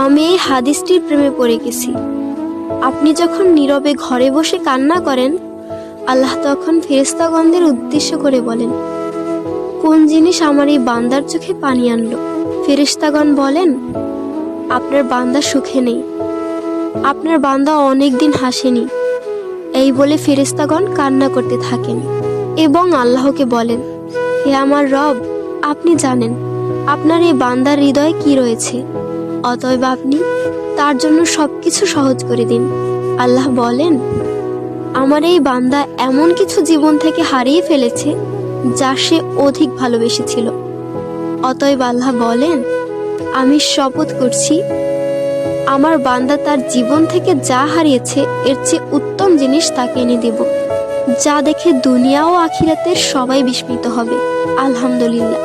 আমি এই হাদিসটির প্রেমে পড়ে গেছি। আপনি যখন নীরবে ঘরে বসে কান্না করেন, আল্লাহ তখন ফেরেশতাগণদের উদ্দেশ্য করে বলেন, কোন জিনিস আমার এই বান্দার চোখে পানি আনলো? ফেরেশতাগণ বলেন, আপনার বান্দা সুখে নেই, আপনার বান্দা অনেকদিন হাসেনি। এই বলে ফেরেশতাগণ কান্না করতে থাকেন এবং আল্লাহকে বলেন, হে আমার রব, আপনি জানেন আপনার এই বান্দার হৃদয়ে কি রয়েছে, অতএব আপনি তার জন্য সবকিছু সহজ করে দিন। আল্লাহ বলেন, আমার এই বান্দা এমন কিছু জীবন থেকে হারিয়ে ফেলেছে যা সে অধিক ভালোবেসেছিল। অতএব আল্লাহ বলেন, আমি শপথ করছি, আমার বান্দা তার জীবন থেকে যা হারিয়েছে এর চেয়ে উত্তম জিনিস তাকে এনে দেব, যা দেখে দুনিয়া ও আখিরাতের সবাই বিস্মিত হবে। আলহামদুলিল্লাহ।